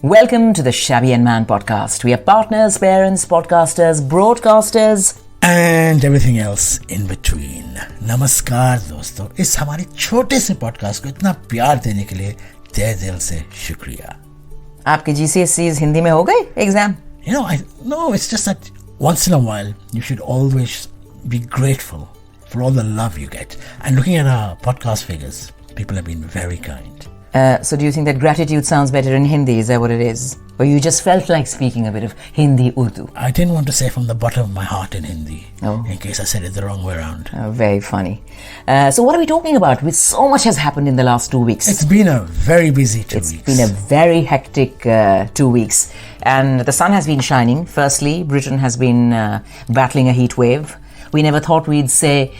Welcome to the Shabby and Man podcast. We are partners, parents, podcasters, broadcasters and everything else in between. नमस्कार दोस्तों, इस हमारे छोटे से पॉडकास्ट को इतना प्यार देने के लिए तहे दिल से शुक्रिया. आपके GCSEs हिंदी में हो गए exam? No, it's just that once in a while you should always be grateful for all the love you get. And looking at our podcast figures, people have been very kind. So do you think that gratitude sounds better in Hindi? Is that what it is? Or you just felt like speaking a bit of Hindi Urdu? I didn't want to say from the bottom of my heart in Hindi, Oh. in case I said it the wrong way around. Very funny. So what are we talking about? So much has happened in the last 2 weeks. It's been a very busy 2 weeks. It's been a very hectic 2 weeks. And the sun has been shining. Firstly, Britain has been battling a heat wave. We never thought we'd say,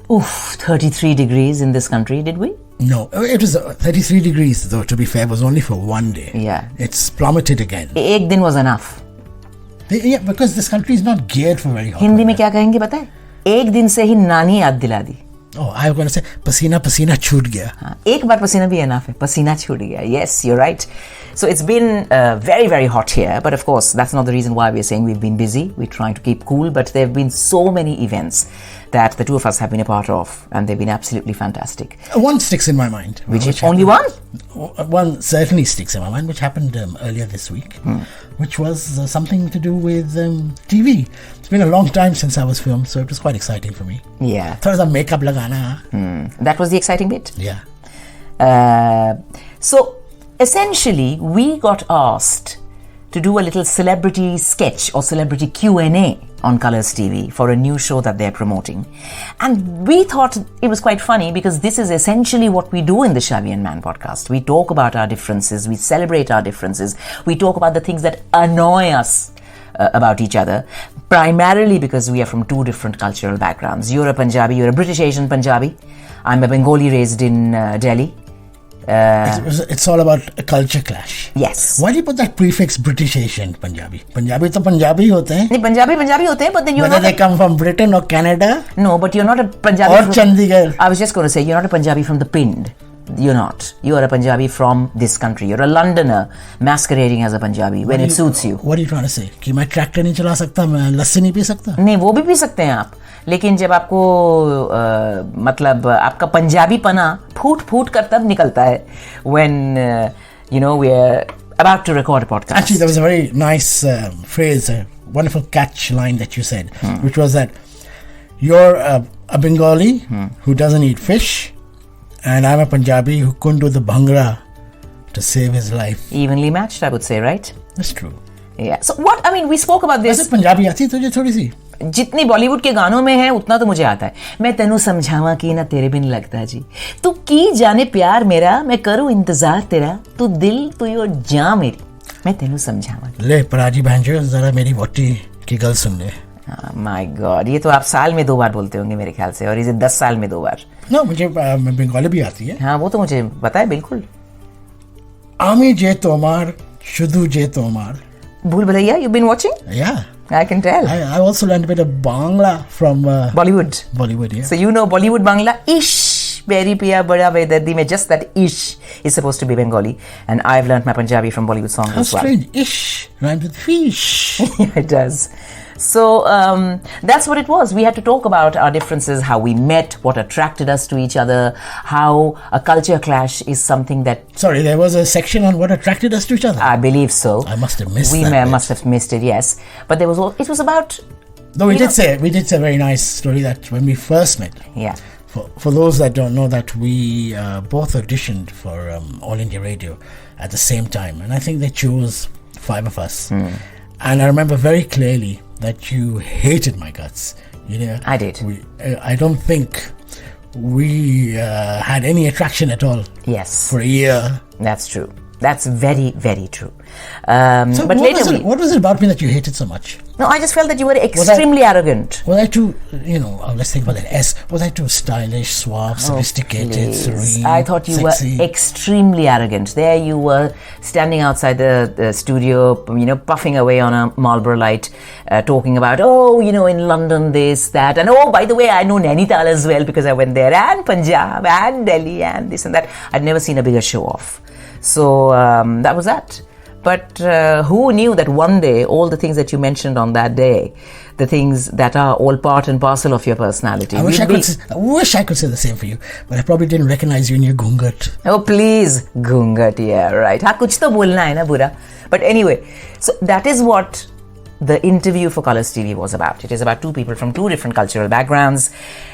33 degrees in this country, did we? No, it was 33 degrees, though, to be fair, was only for one day. Yeah. It's plummeted again. एक दिन was enough. Yeah, because this country is not geared for very hot Hindi में क्या कहेंगे पता है? एक दिन से ही नानी याद दिला दी. Oh, I was going to say, पसीना पसीना छूट गया. हाँ, एक बार पसीना भी enough है. पसीना छूट गया. Yes, you're right. So it's been very, very hot here. But of course, that's not the reason why we're saying we've been busy. We're trying to keep cool. But there have been so many events that the two of us have been a part of. And they've been absolutely fantastic. One sticks in my mind. Which is only one? One certainly sticks in my mind, which happened earlier this week. Which was something to do with TV. It's been a long time since I was filmed, so it was quite exciting for me. Yeah. Thoda sa makeup lagana. That was the exciting bit? Yeah. So, essentially, we got asked to do a little celebrity sketch or celebrity Q&A on Colours TV for a new show that they're promoting. And we thought it was quite funny because this is essentially what we do in the Shabby and Man podcast. We talk about our differences, we celebrate our differences, we talk about the things that annoy us about each other, primarily because we are from two different cultural backgrounds. You're a Punjabi, you're a British Asian Punjabi. I'm a Bengali raised in Delhi. It's all about a culture clash. Yes. Why do you put that prefix British Asian Punjabi? Punjabi to Punjabi hote hain. Punjabi hote hain, but then you're Whether not they come from Britain or Canada. No, but you're not a Punjabi or Chandigarh. I was just going to say, you're not a Punjabi from the Pind. You're not. You are a Punjabi from this country. You're a Londoner masquerading as a Punjabi when it suits you. What are you trying to say? कि मैं tractor नहीं चला सकता, मैं लस्सी नहीं P सकता? नहीं, वो भी पी सकते हैं आप. लेकिन जब आपको मतलब आपका पंजाबी पना फूट फूट कर तब निकलता है when we're about to record a podcast. Actually, there was a very nice phrase, a wonderful catch line that you said, which was that you're a Bengali who doesn't eat fish, and I'm a Punjabi who couldn't do the bhangra to save his life. Evenly matched, I would say, right? That's true. Yeah. So what, we spoke about this. वैसे पंजाबी आती है तुझे थोड़ी सी? जितनी बॉलीवुड के गानों में है उतना तो मुझे आता है. मैं तेनू समझावा की ना तेरे बिन लगता जी, तू की जाने प्यार मेरा, मैं करूं इंतजार तेरा, तू दिल तू यो जा मेरी, मैं तेनू समझावा. ले पराजी भांजो जरा मेरी वोटी की गल सुन ले. माय गॉड, ये तो आप साल में 2 बार बोलते होंगे मेरे ख्याल से, और इसे 10 साल में 2 बार. No, मुझे बंगाली भी आती है. हाँ, वो तो मुझे पता है बिल्कुल. आमी जे तोमार शुदू जे तोमार. भूल Bhulaiyaa, you've been watching? Yeah. I can tell. I also learned a bit of Bangla from Bollywood. Bollywood, yeah. So you know Bollywood Bangla, ish, Peri Piya Bada Vedardi mein, just that ish is supposed to be Bengali. And I've learned my Punjabi from Bollywood songs as well. How strange. Ish rhymes with fish. Yeah, it does. So that's what it was. We had to talk about our differences, how we met, what attracted us to each other, how a culture clash is something that... Sorry, there was a section on what attracted us to each other? I believe so. I must have missed that. We must have missed it, yes. But there was it was about... Though we did say a very nice story that when we first met. Yeah. For those that don't know, that we both auditioned for All India Radio at the same time. And I think they chose 5 of us. And I remember very clearly that you hated my guts. I did. I don't think we had any attraction at all. Yes. For a year. That's true. That's very, very true. So but what was it about me that you hated so much? No, I just felt that you were extremely arrogant. Was I too, let's think about that S. Was I too stylish, suave, sophisticated, serene, I thought you sexy? were extremely arrogant. There you were standing outside the studio, puffing away on a Marlboro light, talking about, in London this, that, and by the way, I know Nainital as well because I went there, and Punjab, and Delhi, and this and that. I'd never seen a bigger show off. So that was that. But who knew that one day, all the things that you mentioned on that day, the things that are all part and parcel of your personality. I wish I could say the same for you, but I probably didn't recognize you in your gungat. Oh, please. Gungat, yeah, right. Ha, kuch to bolna hai na bura. But anyway, so that is what the interview for Colours TV was about. It is about two people from two different cultural backgrounds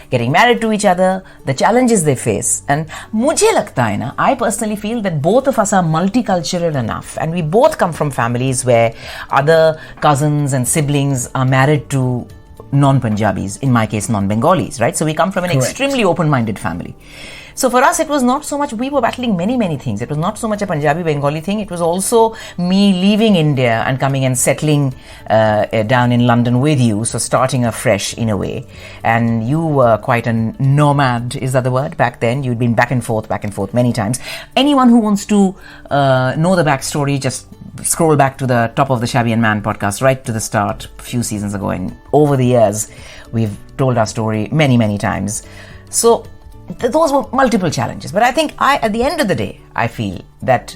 getting married to each other, the challenges they face. And mujhe lagta hai na, I personally feel that both of us are multicultural enough, and we both come from families where other cousins and siblings are married to non-Punjabis, in my case non-Bengalis, right? So we come from an extremely open-minded family. So for us, it was not so much, we were battling many things. It was not so much a Punjabi-Bengali thing. It was also me leaving India and coming and settling down in London with you. So starting afresh in a way. And you were quite a nomad, is that the word? Back then, you'd been back and forth many times. Anyone who wants to know the backstory, just scroll back to the top of the Shabby And Man podcast, right to the start, a few seasons ago. And over the years, we've told our story many times. So those were multiple challenges. But I think at the end of the day, I feel that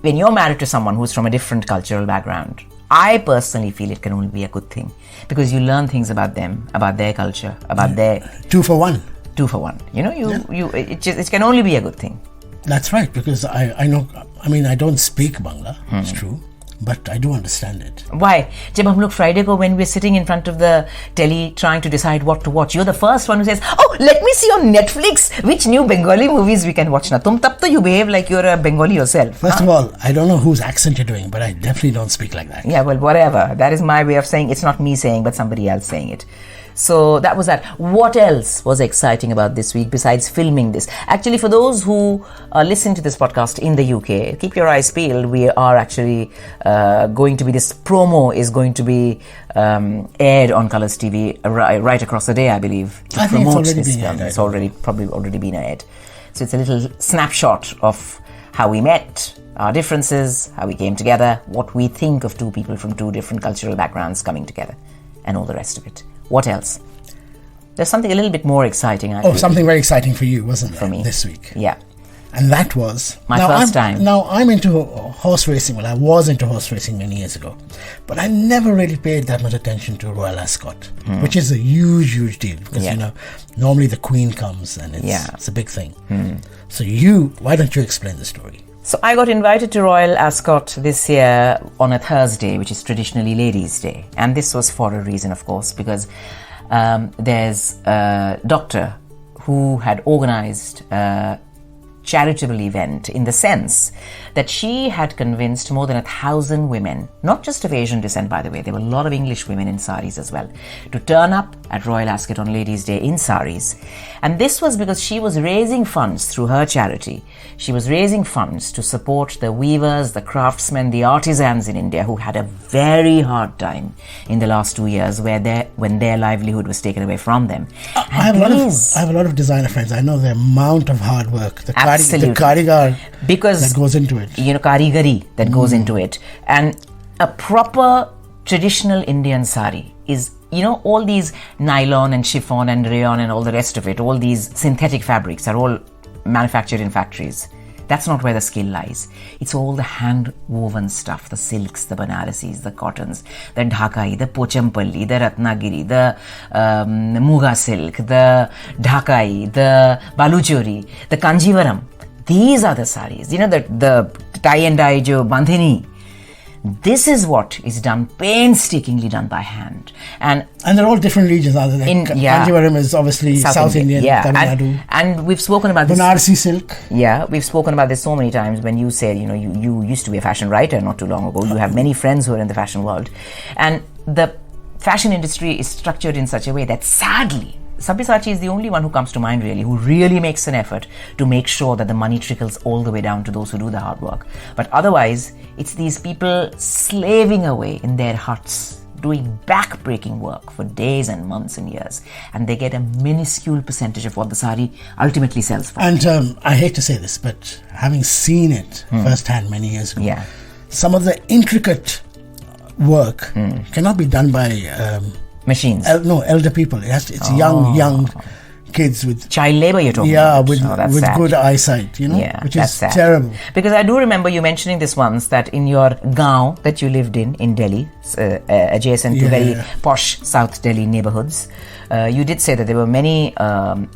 when you're married to someone who's from a different cultural background, I personally feel it can only be a good thing, because you learn things about them, about their culture, about their... Two for one. You know, it can only be a good thing. That's right, because I know, I mean, I don't speak Bangla, it's true, but I do understand it. Why? Jab hum log Friday ko, when we're sitting in front of the telly trying to decide what to watch, you're the first one who says, oh, let me see on Netflix which new Bengali movies we can watch now. Tum tab to you behave like you're a Bengali yourself. First of all, I don't know whose accent you're doing, but I definitely don't speak like that. Yeah, well, whatever. That is my way of saying, it's not me saying, but somebody else saying it. So that was that. What else was exciting about this week besides filming this? Actually, for those who listen to this podcast in the UK, keep your eyes peeled. We are actually going to be, this promo is going to be aired on Colours TV right across the day, I believe, to promote this film. It's probably already been aired. So it's a little snapshot of how we met, our differences, how we came together, what we think of two people from two different cultural backgrounds coming together, and all the rest of it. What else? There's something a little bit more exciting, I feel. Something very exciting for you, wasn't there? For me. This week. Yeah. And that was... my first time. Now, I'm into horse racing. Well, I was into horse racing many years ago. But I never really paid that much attention to Royal Ascot, which is a huge deal. Because, you know, normally the Queen comes and it's a big thing. So why don't you explain the story? So I got invited to Royal Ascot this year on a Thursday, which is traditionally Ladies' Day. And this was for a reason, of course, because there's a doctor who had organized a charitable event, in the sense that she had convinced more than 1,000 women, not just of Asian descent, by the way, there were a lot of English women in sarees as well, to turn up at Royal Ascot on Ladies' Day in sarees. And this was because she was raising funds through her charity. She was raising funds to support the weavers, the craftsmen, the artisans in India who had a very hard time in the last 2 years when their livelihood was taken away from them. I have a lot of designer friends. I know the amount of hard work, the karigar that goes into it. You know, karigari that goes into it. And a proper traditional Indian sari is, you know, all these nylon and chiffon and rayon and all the rest of it, all these synthetic fabrics are all manufactured in factories. That's not where the skill lies. It's all the hand-woven stuff, the silks, the banarasis, the cottons, the dhakai, the pochampalli, the ratnagiri, the muga silk, the dhakai, the baluchori, the kanjivaram. These are the saris. You know, the tie and dye jo bandhini. This is what is done, painstakingly done by hand. And they're all different regions, aren't they? Kanjivaram is obviously South Indian, Tamil Nadu. And we've spoken about this. Banarasi silk. Yeah, we've spoken about this so many times when you said, you know, you used to be a fashion writer not too long ago. You have many friends who are in the fashion world. And the fashion industry is structured in such a way that, sadly, Sabyasachi is the only one who comes to mind, really, who really makes an effort to make sure that the money trickles all the way down to those who do the hard work. But otherwise, it's these people slaving away in their huts, doing back-breaking work for days and months and years, and they get a minuscule percentage of what the sari ultimately sells for. And I hate to say this, but having seen it firsthand many years ago, some of the intricate work cannot be done by... machines. Elder people. It's young kids with child labor you're talking about. with sad. good eyesight, which is sad. terrible. Because I do remember you mentioning this once, that in your gaon that you lived in Delhi, adjacent to very posh South Delhi neighborhoods, you did say that there were many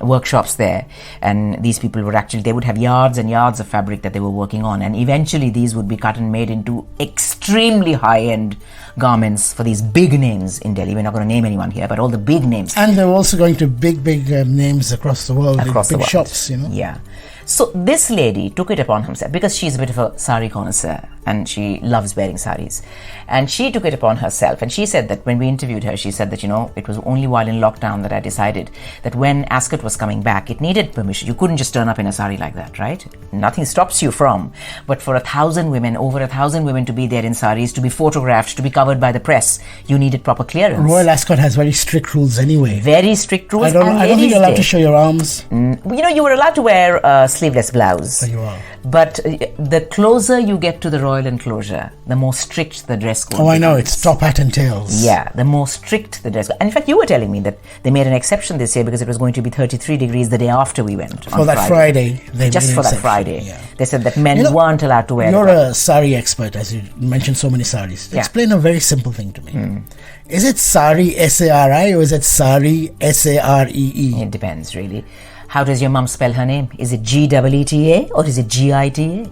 workshops there, and these people would they would have yards and yards of fabric that they were working on, and eventually these would be cut and made into extremely high-end garments for these big names in Delhi. We're not going to name anyone here, but all the big names. And they're also going to big names across the world, big shops, Yeah. So this lady took it upon herself, because she's a bit of a sari connoisseur and she loves wearing saris, and she took it upon herself, and she said that when we interviewed her, she said that it was only while in lockdown that I decided that when Ascot was coming back, it needed permission. You couldn't just turn up in a sari like that, right? Nothing stops you from, but for over 1,000 women to be there in saris, to be photographed, to be covered by the press, you needed proper clearance. Royal Ascot has very strict rules anyway. Very strict rules. I don't think you're allowed to show your arms. You were allowed to wear a sleeveless blouse. So you are. But the closer you get to the royal enclosure, the more strict the dress code becomes. I know, it's top hat and tails. Yeah, the more strict the dress code. And in fact, you were telling me that they made an exception this year because it was going to be 33 degrees the day after we went. For that Friday. Just for that Friday. Yeah. They said that men weren't allowed to wear. You're a sari expert, as you mentioned so many saris. Yeah. Explain a very simple thing to me. Is it sari S-A-R-I or is it sari S-A-R-E-E? It depends, really. How does your mum spell her name? Is it G-E-E-T-A or is it G-I-T-A?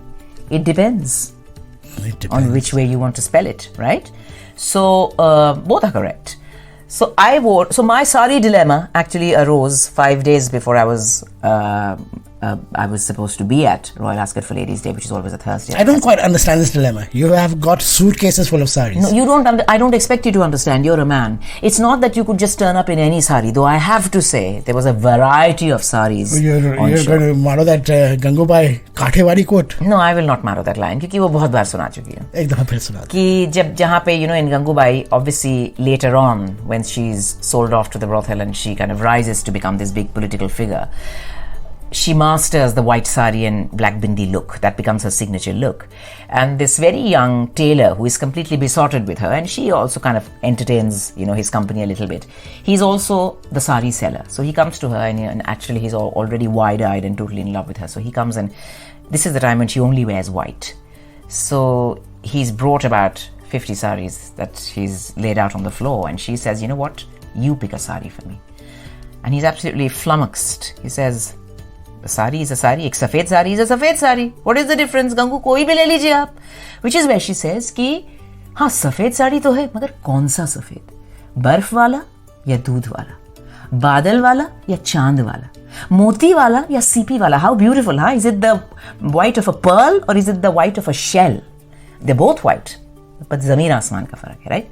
It depends. On which way you want to spell it, right? So both are correct. So my sari dilemma actually arose 5 days before I was supposed to be at Royal Ascot for Ladies' Day, which is always a Thursday. I don't quite understand this dilemma. You have got suitcases full of saris. No, you don't. I don't expect you to understand. You're a man. It's not that you could just turn up in any sari, though I have to say there was a variety of saris. You're going to maro that Gangubai Kathewari quote? No, I will not maro that line because वो बहुत बार सुना चुकी है. एक दफा फिर सुना. कि जब जहाँ पे in Gangubai, obviously later on when she's sold off to the brothel and she kind of rises to become this big political figure, she masters the white sari and black bindi look. That becomes her signature look. And this very young tailor who is completely besotted with her, and she also kind of entertains, his company a little bit. He's also the sari seller. So he comes to her and actually he's already wide-eyed and totally in love with her. So he comes, and this is the time when she only wears white. So he's brought about 50 saris that he's laid out on the floor, and she says, you know what? You pick a sari for me. And he's absolutely flummoxed. He says, a sari is a sari, ek safed sari is a safed sari. What is the difference? Gangu koi bhi le lijiye aap. Which is where she says ki, हाँ सफेद साड़ी तो है, मगर कौन सा सफेद? बर्फ वाला या दूध वाला? बादल वाला या चांद वाला? मोती वाला या सीपी वाला? How beautiful, huh? Is it the white of a pearl or is it the white of a shell? They're both white, but zameen asman ka farak hai, right?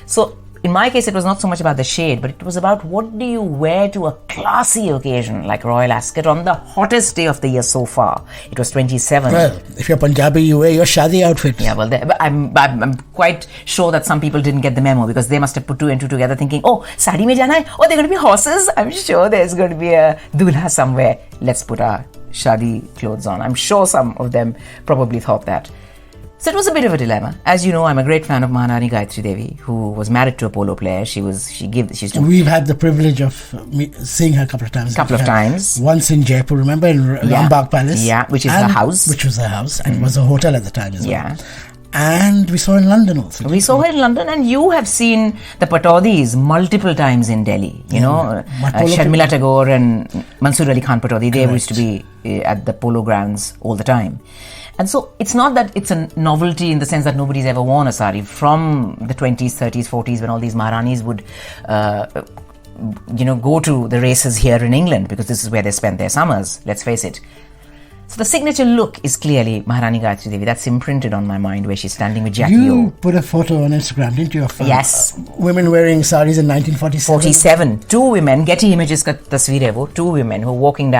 So in my case, it was not so much about the shade, but it was about what do you wear to a classy occasion like Royal Ascot on the hottest day of the year so far. It was 27. Well, if you're Punjabi, you wear your shadi outfit. Yeah, well, I'm quite sure that some people didn't get the memo because they must have put two and two together thinking, oh, sari mein jana hai? Oh, they're going to be horses? I'm sure there's going to be a dulha somewhere. Let's put our shadi clothes on. I'm sure some of them probably thought that. So it was a bit of a dilemma. As you know, I'm a great fan of Maharani Gayatri Devi, who was married to a polo player. We've had the privilege of seeing her a couple of times. Once in Jaipur, remember, in Rambagh Palace? Yeah, which is her house. Which was her house, and it was a hotel at the time as well. Yeah. And we saw her in London also. We saw her in London, and you have seen the Pataudis multiple times in Delhi. Sharmila Tagore and Mansoor Ali Khan Pataudi, they used to be at the polo grounds all the time. And so it's not that it's a novelty in the sense that nobody's ever worn a sari. From the 20s, 30s, 40s, when all these Maharanis would, go to the races here in England, because this is where they spent their summers, let's face it. So the signature look is clearly Maharani Gayatri Devi. That's imprinted on my mind, where she's standing with Jackie O. You put a photo on Instagram, didn't you? Of yes. Women wearing saris in 1947. Two women, Getty Images ka tasveer hai wo, two women who are walking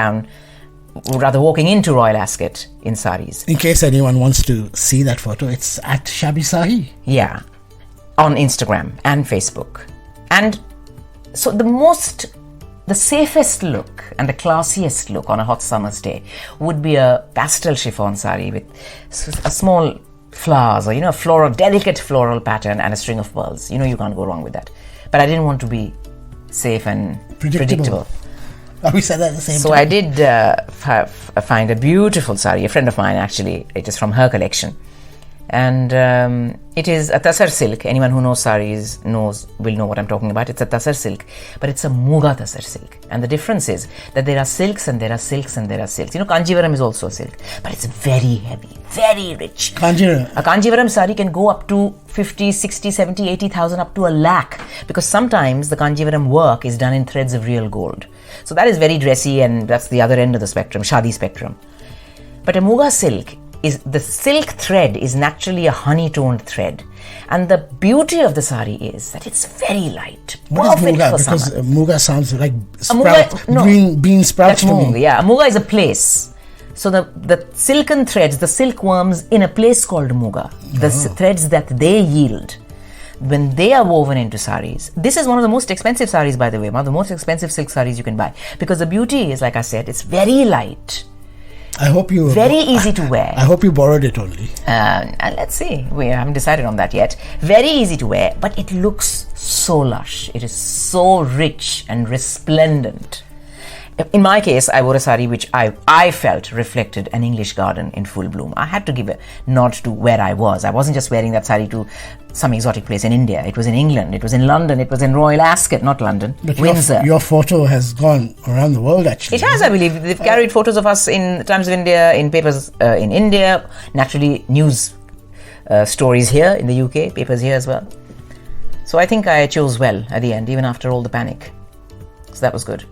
into Royal Ascot in saris. In case anyone wants to see that photo, it's at Shabby Sahi. Yeah, on Instagram and Facebook. And so the safest look and the classiest look on a hot summer's day would be a pastel chiffon sari with a small flowers, or a delicate floral pattern and a string of pearls. You can't go wrong with that. But I didn't want to be safe and predictable. Oh, we said that at the same So time. I did find a beautiful sari, a friend of mine actually, it is from her collection. And it is a tasar silk. Anyone who knows saris will know what I'm talking about. It's a tasar silk, but it's a muga tasar silk. And the difference is that there are silks and there are silks and there are silks. You know, Kanjivaram is also a silk, but it's very heavy, very rich. Kanjivaram. A Kanjivaram sari can go up to 50, 60, 70, 80,000, up to a lakh, because sometimes the Kanjivaram work is done in threads of real gold. So that is very dressy, and that's the other end of the spectrum, Shadi spectrum. But a muga silk, the silk thread is naturally a honey-toned thread, and the beauty of the sari is that it's very light. What is muga? Because muga sounds like sprout, bean sprouts to me. Yeah, muga is a place. So the silken threads, the silkworms in a place called muga, the threads that they yield, when they are woven into saris, this is one of the most expensive saris, by the way, one of the most expensive silk saris you can buy, because the beauty is, like I said, it's very light. I hope you... Very easy to wear. I hope you borrowed it only. And let's see. We haven't decided on that yet. Very easy to wear, but it looks so lush. It is so rich and resplendent. In my case, I wore a sari which I felt reflected an English garden in full bloom. I had to give a nod to where I was. I wasn't just wearing that sari to some exotic place in India. It was in England. It was in London. It was in Royal Ascot, not London. But Windsor. Your photo has gone around the world, actually. It has, I believe. They've carried photos of us in Times of India, in papers in India, naturally news stories here in the UK, papers here as well. So I think I chose well at the end, even after all the panic. So that was good.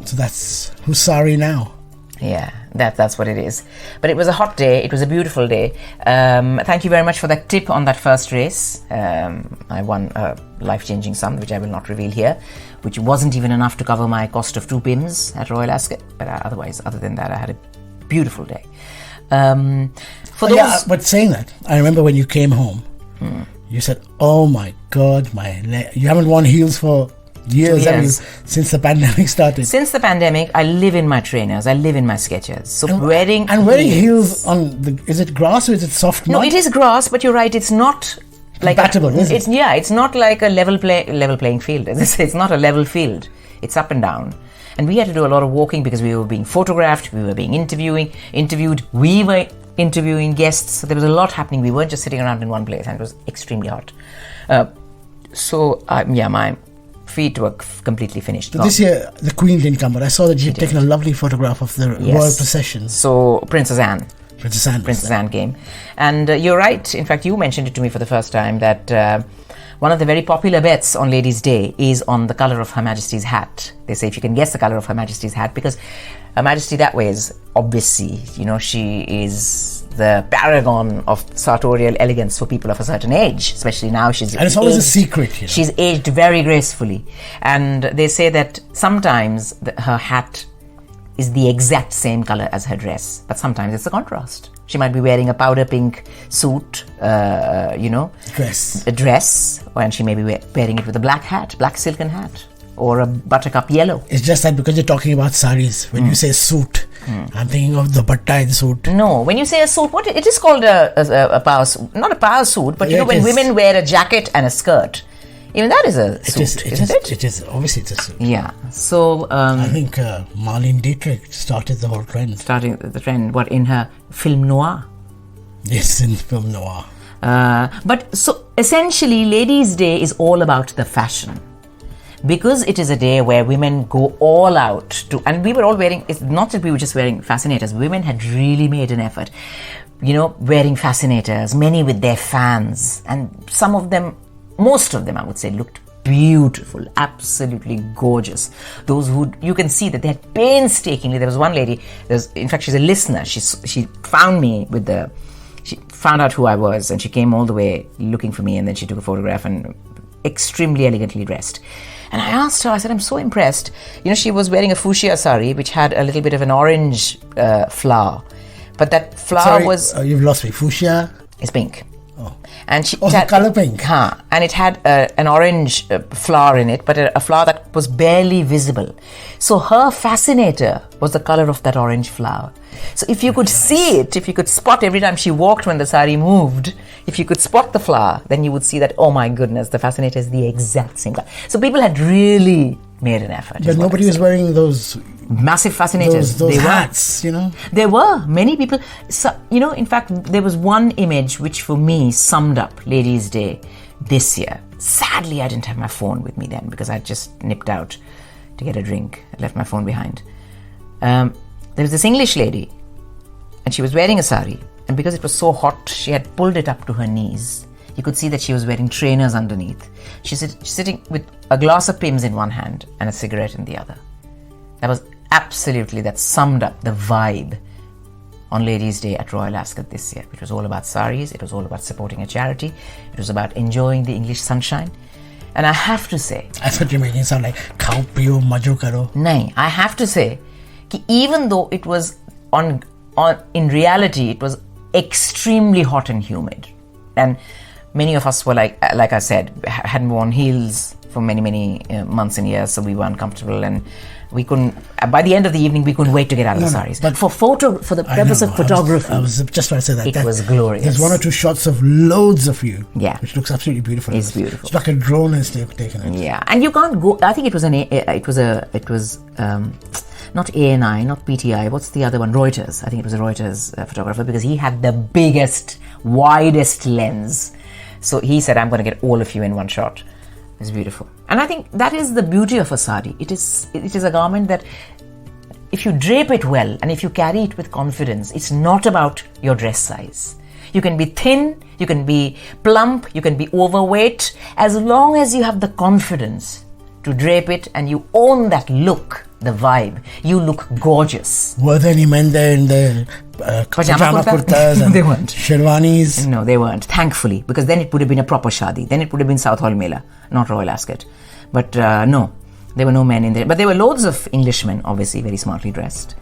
So that's who's sari now. Yeah, that's what it is. But it was a hot day. It was a beautiful day. Thank you very much for that tip on that first race. I won a life-changing sum, which I will not reveal here, which wasn't even enough to cover my cost of 2 PIMs at Royal Ascot. But other than that, I had a beautiful day. But saying that, I remember when you came home, you said, "Oh my God, you haven't worn heels for years, have you, since the pandemic started?" Since the pandemic, I live in my trainers. I live in my Skechers. So wearing heels on is it grass or is it soft? No, it is grass, but you're right. It's not like compatible. It's not like a level playing field. It's not a level field. It's up and down. And we had to do a lot of walking because we were being photographed. We were being interviewed. We were interviewing guests. So there was a lot happening. We weren't just sitting around in one place, and it was extremely hot. My feet were completely finished. So this year the Queen didn't come, but I saw that you'd taken a lovely photograph of the royal procession. So Princess Anne came, and you're right. In fact, you mentioned it to me for the first time that one of the very popular bets on Ladies' Day is on the colour of Her Majesty's hat. They say if you can guess the colour of Her Majesty's hat, because Her Majesty that way is obviously, she is the paragon of sartorial elegance for people of a certain age, especially now. And it's always a secret. She's aged very gracefully. And they say that sometimes her hat is the exact same colour as her dress, but sometimes it's a contrast. She might be wearing a powder pink suit, dress, and she may be wearing it with a black silken hat, or a buttercup yellow. It's just that because you're talking about saris, when you say suit, I'm thinking of the buttai suit. No, when you say a suit, it is called a power suit, not a power suit, but when women wear a jacket and a skirt, even that is a suit, isn't it? It is, obviously it's a suit. Yeah, so... I think Marlene Dietrich started the whole trend. Starting the trend, in her film noir? Yes, in film noir. But so, essentially, Ladies' Day is all about the fashion. Because it is a day where women go all out and we were all wearing, it's not that we were just wearing fascinators, women had really made an effort, wearing fascinators, many with their fans, and most of them I would say looked beautiful, absolutely gorgeous. Those who, you can see that they had painstakingly, there was one lady, in fact she's a listener, she found me she found out who I was and she came all the way looking for me, and then she took a photograph and extremely elegantly dressed. And I asked her, I said, I'm so impressed. She was wearing a fuchsia sari, which had a little bit of an orange flower. But that flower was... you've lost me. Fuchsia? Is pink. Oh. And the colour pink? And it had an orange flower in it, but a flower that was barely visible. So her fascinator was the colour of that orange flower. So if you could see it, if you could spot every time she walked when the sari moved, if you could spot the flower, then you would see that, oh my goodness, the fascinator is the exact same color. So people had really made an effort. But nobody was wearing those massive fascinators. Those hats, you know. There were many people. So, you know, in fact, there was one image which for me summed up Ladies' Day this year. Sadly, I didn't have my phone with me then because I just nipped out to get a drink. I left my phone behind. There was this English lady and she was wearing a sari, and because it was so hot, she had pulled it up to her knees. You could see that she was wearing trainers underneath. She's sitting with a glass of Pimm's in one hand and a cigarette in the other. That summed up the vibe on Ladies' Day at Royal Ascot this year. It was all about saris, it was all about supporting a charity, it was about enjoying the English sunshine. And I have to say... I thought you were making it sound like, khao piyo, majo karo. No, I have to say, even though it was in reality, it was extremely hot and humid. And many of us were like I said, hadn't worn heels for many months and years, so we were uncomfortable, and we couldn't. By the end of the evening, we couldn't wait to get out of the saris. But for the purpose of photography, I was just trying to say that it was glorious. There's one or two shots of loads of you, yeah, which looks absolutely beautiful. It's beautiful. It's like a drone has taken it. Yeah, and you can't go. I think it was not ANI, not PTI. What's the other one? Reuters. I think it was a Reuters photographer, because he had the biggest, widest lens. So he said, I'm going to get all of you in one shot. It's beautiful. And I think that is the beauty of a sari. It is a garment that if you drape it well and if you carry it with confidence, it's not about your dress size. You can be thin, you can be plump, you can be overweight. As long as you have the confidence to drape it and you own that look, the vibe, you look gorgeous. Were there any men there in the pajama kurtas and they weren't. Sherwanis? No, they weren't, thankfully, because then it would have been a proper shadi. Then it would have been South Hall Mela, not Royal Ascot. But no, there were no men in there. But there were loads of Englishmen, obviously, very smartly dressed.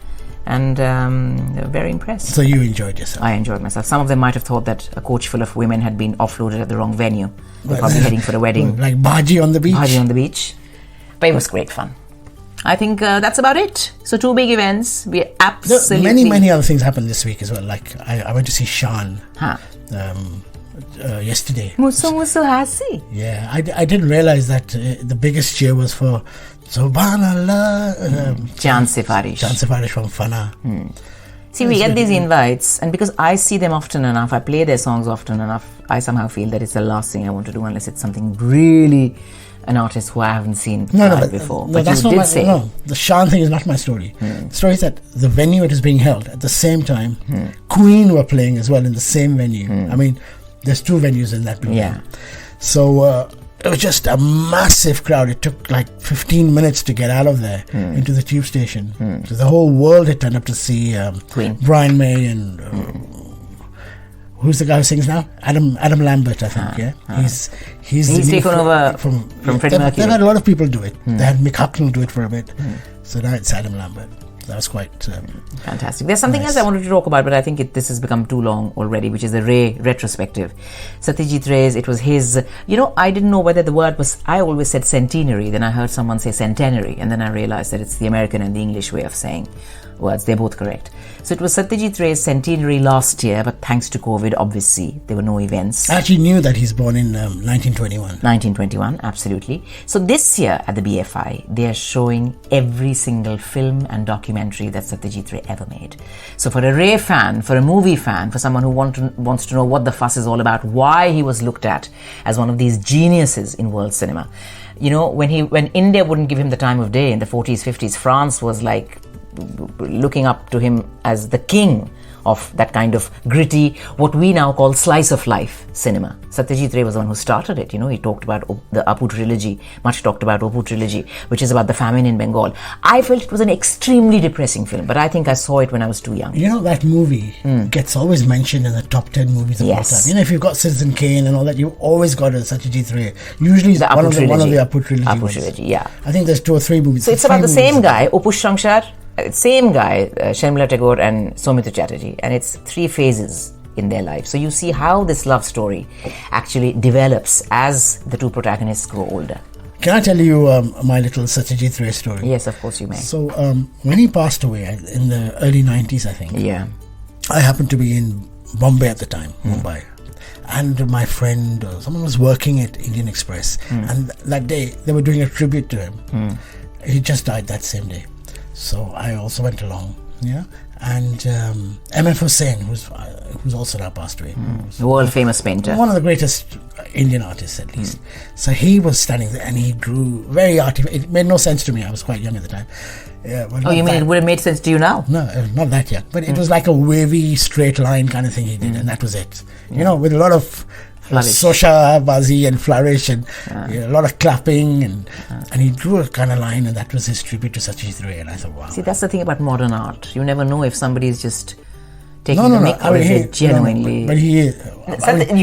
And they were very impressed. So you enjoyed yourself? I enjoyed myself. Some of them might have thought that a coach full of women had been offloaded at the wrong venue. They're probably heading for a wedding. Like Bhaji on the beach? Bhaji on the beach. But it was great fun. I think that's about it. So 2 big events. We absolutely... Many other things happened this week as well. Like I went to see Shan yesterday. Musu hasi. Yeah, I didn't realize that the biggest cheer was for Subhanallah. Jan Sifarish from Fana. See, we get these invites, and because I see them often enough, I play their songs often enough, I somehow feel that it's the last thing I want to do unless it's something really... an artist who I haven't seen before. But that's you not did say... No, the Shan thing is not my story. The story is that the venue it is being held, at the same time, Queen were playing as well in the same venue. I mean, there's 2 venues in that building. Yeah. So it was just a massive crowd. It took like 15 minutes to get out of there into the tube station. So the whole world had turned up to see Queen. Brian May and... who's the guy who sings now? Adam Lambert, I think. He's taken over from Freddie Mercury. They've had a lot of people do it. They had Mick Hucknall do it for a bit. So now it's Adam Lambert. That was quite fantastic. There's something else I wanted to talk about, but I think this has become too long already, which is the Ray retrospective. Satyajit Ray's, it was his... I didn't know whether the word was... I always said centenary, then I heard someone say centenary, and then I realized that it's the American and the English way of saying words. They're both correct. So it was Satyajit Ray's centenary last year, but thanks to COVID, obviously, there were no events. I actually knew that he's born in 1921. 1921, absolutely. So this year at the BFI, they are showing every single film and documentary that Satyajit Ray ever made. So for a Ray fan, for a movie fan, for someone who wants to know what the fuss is all about, why he was looked at as one of these geniuses in world cinema. When India wouldn't give him the time of day in the 40s, 50s, France was like looking up to him as the king of that kind of gritty, what we now call slice of life cinema. Satyajit Ray was the one who started it. He talked about the Apu trilogy, much talked about Apu trilogy, which is about the famine in Bengal. I felt it was an extremely depressing film, but I think I saw it when I was too young. That movie gets always mentioned in the top 10 movies of all time. If you've got Citizen Kane and all that, you've always got a Satyajit Ray. Usually it's one of the Apu trilogy. Apu trilogy, yeah. I think there's 2 or 3 movies. So it's about the same guy, Upush Shamshar, same guy, Sharmila Tagore and Soumitra Chatterjee, and it's 3 phases in their life. So you see how this love story actually develops as the 2 protagonists grow older. Can I tell you my little Satyajit Ray story? Yes, of course you may. So when he passed away in the early 90s, I think. Yeah. I happened to be in Bombay at the time, Mumbai. And my friend, someone was working at Indian Express. And that day, they were doing a tribute to him. He just died that same day. So I also went along. Yeah. And M.F. Hussain, who's also now passed away. The world famous painter. One of the greatest Indian artists, at least. So he was standing there and he drew very artificial. It made no sense to me. I was quite young at the time. Yeah, well, you mean it would have made sense to you now? No, not that young. But it was like a wavy, straight line kind of thing he did, and that was it. You know, with a lot of Sosha Bazi and flourish and a lot of clapping and he drew a kind of line, and that was his tribute to Satyajit Ray. And I thought, wow. See, that's the thing about modern art. You never know if somebody is just taking the mic or is it genuinely. But he is.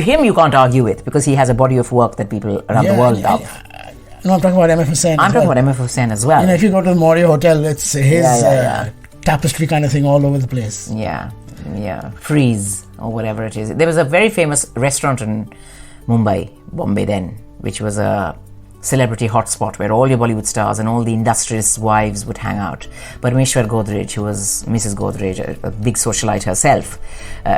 Him you can't argue with because he has a body of work that people around the world love. No, I'm talking about M.F. Hussain. I'm talking about M.F. Hussain as well. You know, if you go to the Moria Hotel, it's his tapestry kind of thing all over the place. Yeah. Frieze or whatever it is. There was a very famous restaurant in Bombay then, which was a celebrity hotspot where all your Bollywood stars and all the industrious wives would hang out. Parmeshwar Godrej, who was Mrs. Godrej, a big socialite herself,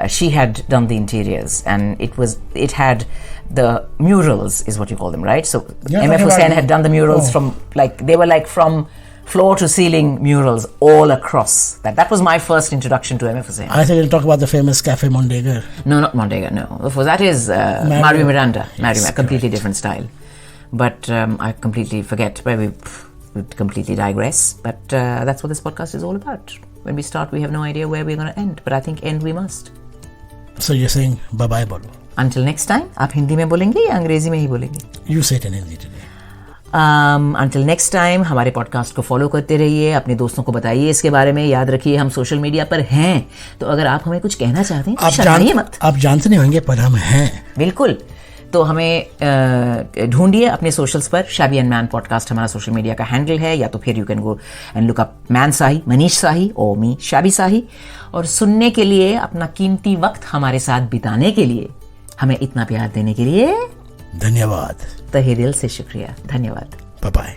she had done the interiors, and it had the murals, is what you call them, right? So M.F. Hussain had done the murals from from floor to ceiling murals all across. That was my first introduction to M.F. Hussain. I think you'll talk about the famous Cafe Mondega. No, not Mondega, no. That is Mario Miranda. Yes, completely different style. But I completely forget where we completely digress. But that's what this podcast is all about. When we start, we have no idea where we're going to end. But I think end we must. So you're saying bye-bye bolo. Until next time, आप हिंदी में बोलेंगे या अंग्रेजी में ही बोलेंगे? You say it in Hindi today. Until next time, हमारे podcast को follow करते रहिए, अपने दोस्तों को बताइए इसके बारे में, याद रखिए हम सोशल मीडिया पर हैं, तो अगर आप हमें कुछ कहना चाहते हैं तो शर्माइए मत. आप जानते नहीं होंगे पर हम हैं. बिल्कुल. तो हमें ढूंढिए अपने सोशल्स पर. Shabby and Man पॉडकास्ट हमारा सोशल मीडिया का हैंडल है, या तो फिर you can go and look up Man Sahi, Manish Sahi, और मी शाबी साही. और सुनने के लिए, अपना कीमती वक्त हमारे साथ बिताने के लिए, हमें इतना प्यार देने के लिए धन्यवाद. तहे दिल से शुक्रिया. धन्यवाद. Bye bye.